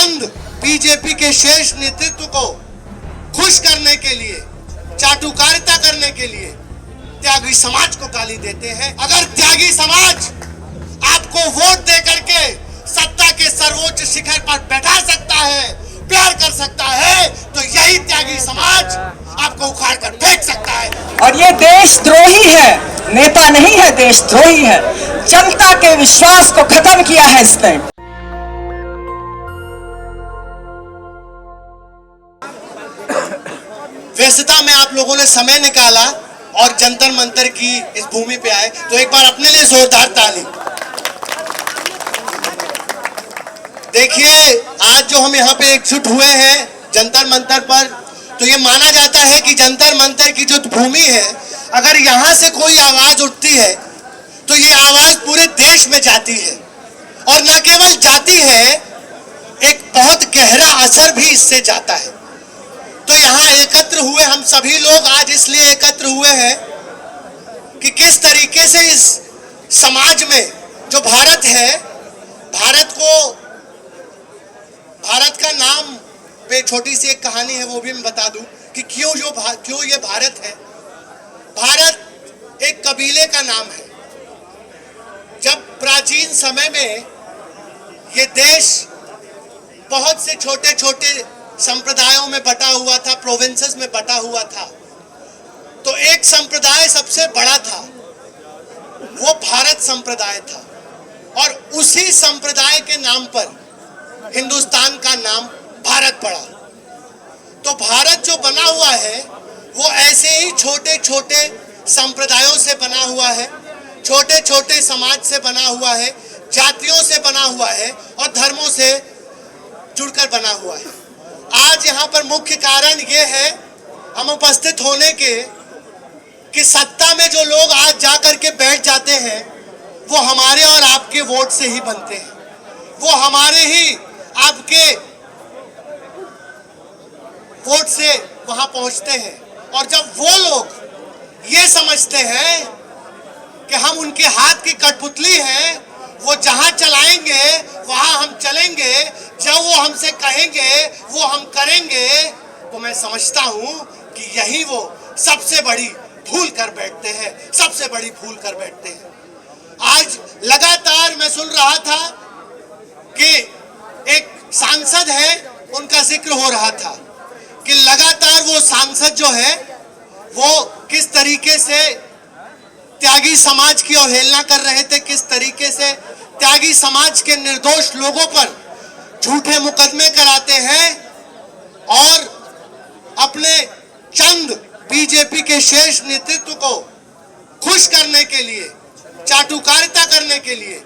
चंद BJP के शेष नेतृत्व को खुश करने के लिए, चाटुकारिता करने के लिए त्यागी समाज को गाली देते हैं। अगर त्यागी समाज आपको वोट दे करके सत्ता के सर्वोच्च शिखर पर बैठा सकता है, प्यार कर सकता है, तो यही त्यागी समाज आपको उखाड़ कर फेंक सकता है। और ये देशद्रोही है, नेता नहीं है, देशद्रोही है। जनता के विश्वास को खत्म किया है इसने। व्यस्तता में आप लोगों ने समय निकाला और जंतर मंतर की इस भूमि पे आए, तो एक बार अपने लिए जोरदार ताली। देखिए, आज जो हम यहाँ पे एकजुट हुए हैं जंतर मंतर पर, तो ये माना जाता है कि जंतर मंतर की जो भूमि है, अगर यहाँ से कोई आवाज उठती है तो ये आवाज पूरे देश में जाती है, और न केवल जाती है, एक बहुत गहरा असर भी इससे जाता है। तो यहाँ एकत्र हुए हम सभी लोग आज इसलिए एकत्र हुए हैं कि किस तरीके से इस समाज में जो भारत है, भारत का नाम पे छोटी सी एक कहानी है, वो भी मैं बता दूं कि क्यों ये भारत है। भारत एक कबीले का नाम है। जब प्राचीन समय में ये देश बहुत से छोटे छोटे संप्रदायों में बटा हुआ था, प्रोविंसेस में बटा हुआ था, तो एक संप्रदाय सबसे बड़ा था, वो भारत संप्रदाय था, और उसी संप्रदाय के नाम पर हिंदुस्तान का नाम भारत पड़ा। तो भारत जो बना हुआ है वो ऐसे ही छोटे छोटे संप्रदायों से बना हुआ है, छोटे छोटे समाज से बना हुआ है, जातियों से बना हुआ है और धर्मों से जुड़कर बना हुआ है। आज यहाँ पर मुख्य कारण ये है हम उपस्थित होने के कि सत्ता में जो लोग आज जाकर के बैठ जाते हैं वो हमारे और आपके वोट से ही बनते हैं, वो हमारे ही आपके वोट से वहां पहुंचते हैं। और जब वो लोग ये समझते हैं कि हम उनके हाथ की कठपुतली हैं, वो जहां चलाएंगे वहां हम चलेंगे, जब वो हमसे कहेंगे वो हम करेंगे, तो मैं समझता हूं कि यही वो सबसे बड़ी भूल कर बैठते हैं, सबसे बड़ी भूल कर बैठते हैं। आज लगातार मैं सुन रहा था कि एक सांसद है, उनका जिक्र हो रहा था कि लगातार वो सांसद जो है वो किस तरीके से त्यागी समाज की अवहेलना कर रहे थे, किस तरीके से त्यागी समाज के निर्दोष लोगों पर झूठे मुकदमे कराते हैं और अपने चंद बीजेपी के शेष नेतृत्व को खुश करने के लिए, चाटुकारिता करने के लिए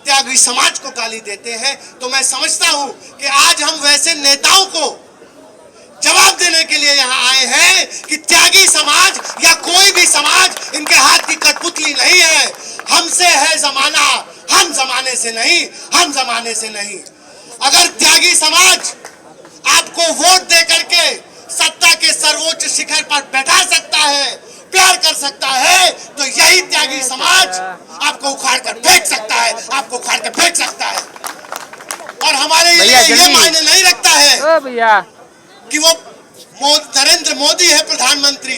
त्यागी समाज को गाली देते हैं। तो मैं समझता हूं कि आज हम वैसे नेताओं को जवाब देने के लिए यहाँ आए हैं कि त्यागी समाज या कोई भी समाज इनके हाथ की कठपुतली नहीं है। हमसे है जमाना, हम जमाने से नहीं, हम जमाने से नहीं। अगर त्यागी समाज आपको वोट दे करके सत्ता के सर्वोच्च शिखर पर बैठा सकता है, प्यार कर सकता है, तो यही त्यागी समाज आपको उखाड़ कर फेंक सकता है, आपको उखाड़ कर फेंक सकता है। और हमारे लिए ये मायने नहीं रखता है कि वो नरेंद्र मोदी है प्रधानमंत्री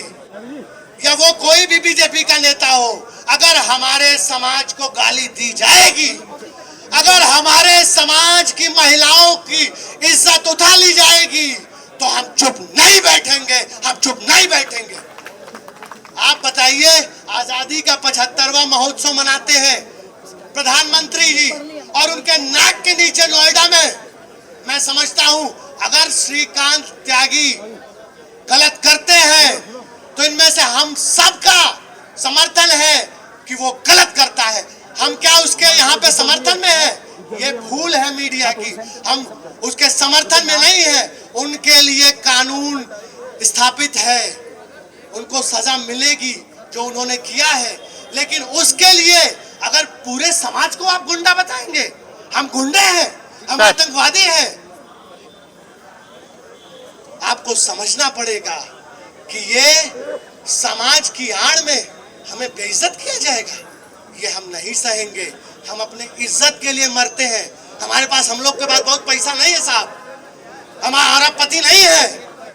या वो कोई भी बीजेपी का नेता हो। अगर हमारे समाज को गाली दी जाएगी, अगर हमारे समाज की महिलाओं की इज्जत उठा ली जाएगी, तो हम चुप नहीं बैठेंगे, हम चुप नहीं बैठेंगे। आप बताइए, आजादी का 75वां महोत्सव मनाते हैं प्रधानमंत्री जी, और उनके नाक के नीचे नोएडा में मैं समझता हूं अगर श्रीकांत त्यागी गलत करते हैं तो इनमें से हम सबका समर्थन है कि वो गलत करता है। हम क्या उसके यहाँ पे समर्थन में है? ये भूल है मीडिया की, हम उसके समर्थन में नहीं है। उनके लिए कानून स्थापित है, उनको सजा मिलेगी जो उन्होंने किया है, लेकिन उसके लिए अगर पूरे समाज को आप गुंडा बताएंगे, हम गुंडे हैं, हम आतंकवादी हैं, आपको समझना पड़ेगा कि ये समाज की आड़ में हमें बेइज्जत किया जाएगा, ये हम नहीं सहेंगे। हम अपने इज्जत के लिए मरते हैं, हमारे पास, हम लोग के पास बहुत पैसा नहीं है साहब, हमारा पति नहीं है,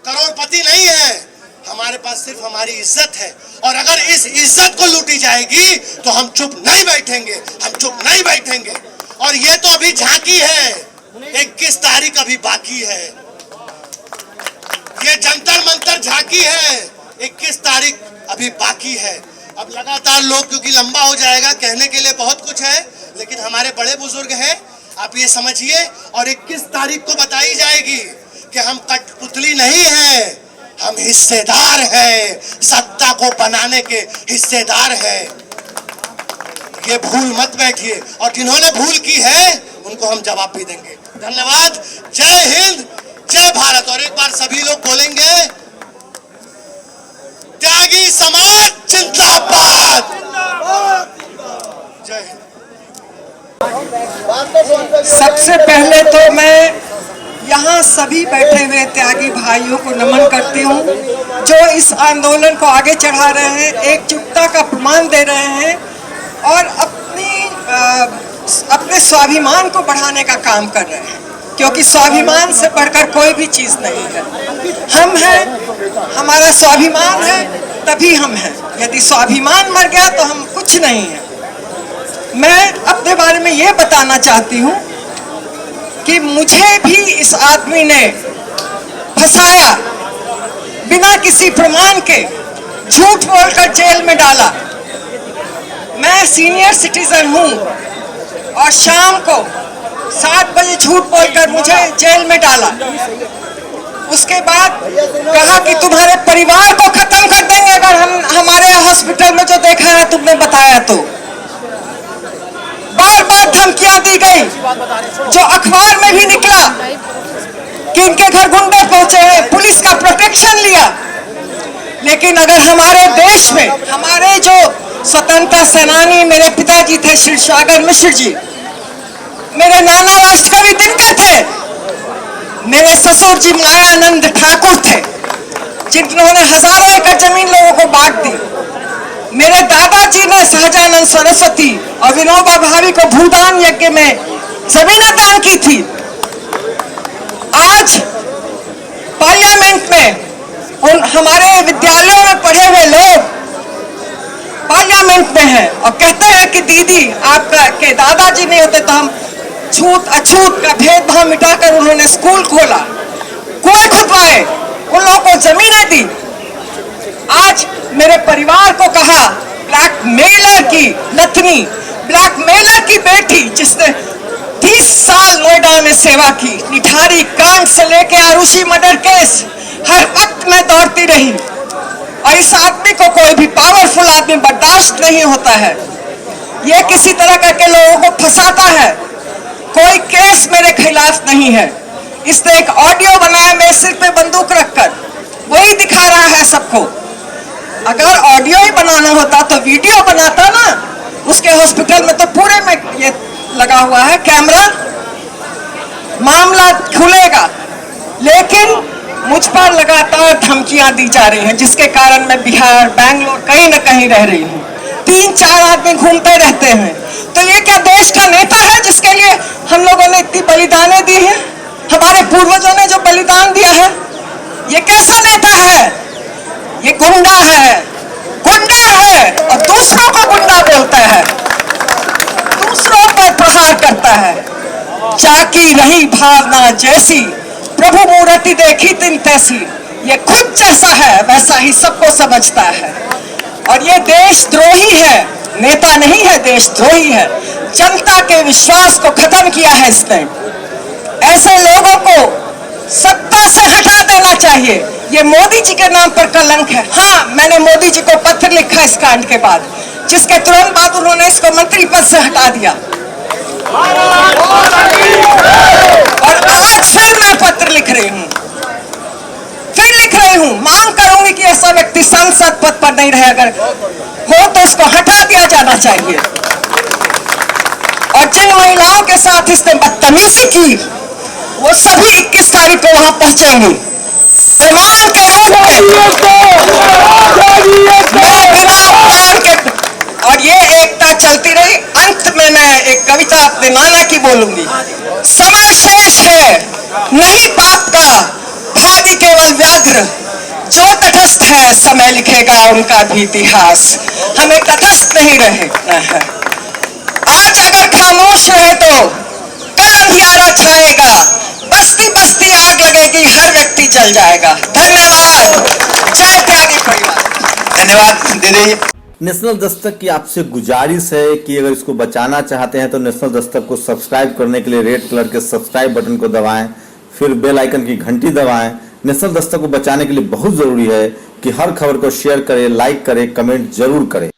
करोड़पति नहीं है, हमारे पास सिर्फ हमारी इज्जत है। और अगर इस इज्जत को लूटी जाएगी तो हम चुप नहीं बैठेंगे, हम चुप नहीं बैठेंगे। और ये तो अभी झांकी है, 21 तारीख अभी बाकी है, ये जंतर मंतर झांकी है, 21 तारीख अभी बाकी है। अब लगातार लोग, क्योंकि लंबा हो जाएगा, कहने के लिए बहुत कुछ है, लेकिन हमारे बड़े बुजुर्ग हैं, आप ये समझिए। और 21 तारीख को बताई जाएगी कि हम कठपुतली नहीं हैं, हम हिस्सेदार हैं, सत्ता को बनाने के हिस्सेदार हैं। ये भूल मत बैठिए, और जिन्होंने भूल की है उनको हम जवाब भी देंगे। धन्यवाद। जय हिंद, जय भारत। और एक बार सभी लोग बोलेंगे, त्यागी समाज जिंदाबाद। जय हिंद। सबसे पहले तो मैं यहाँ सभी बैठे हुए त्यागी भाइयों को नमन करती हूँ, जो इस आंदोलन को आगे चढ़ा रहे हैं, एकजुटता का प्रमाण दे रहे हैं और अपने स्वाभिमान को बढ़ाने का काम कर रहे हैं, क्योंकि स्वाभिमान से बढ़कर कोई भी चीज़ नहीं है। हम हैं, हमारा स्वाभिमान है, तभी हम हैं। यदि स्वाभिमान मर गया तो हम कुछ नहीं हैं। मैं अपने बारे में ये बताना चाहती हूँ कि मुझे भी इस आदमी ने फंसाया, बिना किसी प्रमाण के झूठ बोलकर जेल में डाला। मैं सीनियर सिटीजन हूँ और शाम को 7 बजे झूठ बोलकर मुझे जेल में डाला। उसके बाद कहा कि तुम्हारे परिवार को खत्म कर देंगे अगर हम हमारे हॉस्पिटल में जो देखा है तुमने बताया तो। बार बार धमकियां दी गई, जो अखबार में भी निकला कि इनके घर गुंडे पहुंचे हैं, पुलिस का प्रोटेक्शन लिया। लेकिन अगर हमारे देश में हमारे जो स्वतंत्रता सेनानी मेरे पिताजी थे क्षीरसागर मिश्र जी, मेरे नाना राष्ट्रकवि दिनकर थे, मेरे ससुर जी मायानंद ठाकुर थे, जिन्होंने हजारों एकड़ जमीन लोगों को बांट दी। मेरे दादाजी ने सहजानंद सरस्वती और विनोबा भावे को भूदान यज्ञ में जमीनें दान की थी। आज पार्लियामेंट में उन हमारे विद्यालयों में पढ़े हुए लोग पार्लियामेंट में हैं और कहते हैं कि दीदी आपका के दादाजी नहीं होते तो हम छूत अछूत का भेदभाव मिटाकर उन्होंने स्कूल खोला, कुएं खुदवाए, उन लोगों को जमीनें दी। आज मेरे परिवार को कहा, ब्लैकमेलर की नथनी, ब्लैकमेलर की बेटी जिसने 30 साल नोएडा में सेवा की, निठारी कांड से लेके आरुषि मर्डर केस, हर वक्त मैं दौड़ती रही। और इस आदमी को कोई भी पावरफुल आदमी बर्दाश्त नहीं होता है। ये किसी तरह करके लोगों को फंसाता है। कोई केस मेरे खिलाफ नहीं है। इसने एक ऑडियो बनाया मेरे सिर पे बंदूक रखकर, वही दिखा रहा है सबको। अगर ऑडियो ही बनाना होता तो वीडियो बनाता ना। उसके हॉस्पिटल में तो पूरे में ये लगा हुआ है कैमरा, मामला खुलेगा। लेकिन मुझ पर लगातार धमकियां दी जा रही हैं, जिसके कारण मैं बिहार, बैंगलोर कहीं न कहीं रह रही हूँ। 3-4 आदमी घूमते रहते हैं। तो ये क्या देश का नेता है जिसके लिए हम लोगों ने इतनी बलिदानें दी हैं? हमारे पूर्वजों ने जो बलिदान दिया है, ये कैसा नेता है? ये गुंडा है, गुंडा है और दूसरों को गुंडा बोलता है, दूसरों पर प्रहार करता है। चाकी रही भावना जैसी, प्रभु मूर्ति देखी तिन तैसी। ये खुद जैसा है वैसा ही सबको समझता है। और ये देशद्रोही है, नेता नहीं है, देशद्रोही है। जनता के विश्वास को खत्म किया है इसने। ऐसे लोगों को सत्ता से हटा देना चाहिए। ये मोदी जी के नाम पर कलंक है। हाँ, मैंने मोदी जी को पत्र लिखा इस कांड के बाद, जिसके तुरंत बाद उन्होंने इसको मंत्री पद से हटा दिया। और आज फिर मैं पत्र लिख रही हूँ, मांग करूंगी कि ऐसा व्यक्ति संसद पद पर नहीं रहे। अगर हो तो उसको हटा दिया जाना चाहिए। और जिन महिलाओं के साथ इसने बदतमीजी की, वो सभी 21 तारीख को वहां पहुंचेंगी। प्रमाण के रूप में बिना अपमान के। और ये एकता चलती रही। अंत में मैं एक कविता अपने नाना की बोलूंगी। समय शेष है नहीं पाप का, भाग्य केवल व्याघ्र, जो तटस्थ है समय लिखेगा उनका भी इतिहास। हमें तटस्थ नहीं रहना है। आज अगर खामोश रहे तो कल अंधियारा छाएगा, बस्ती बस्ती आग लगेगी, हर व्यक्ति जल जाएगा। धन्यवाद। जय त्यागी परिवार। धन्यवाद दीदी। नेशनल दस्तक की आपसे गुजारिश है कि अगर इसको बचाना चाहते हैं तो नेशनल दस्तक को सब्सक्राइब करने के लिए रेड कलर के सब्सक्राइब बटन को दबाएं, फिर बेल आइकन की घंटी दबाएं। नेशनल दस्तक को बचाने के लिए बहुत जरूरी है कि हर खबर को शेयर करें, लाइक करें, कमेंट जरूर करें।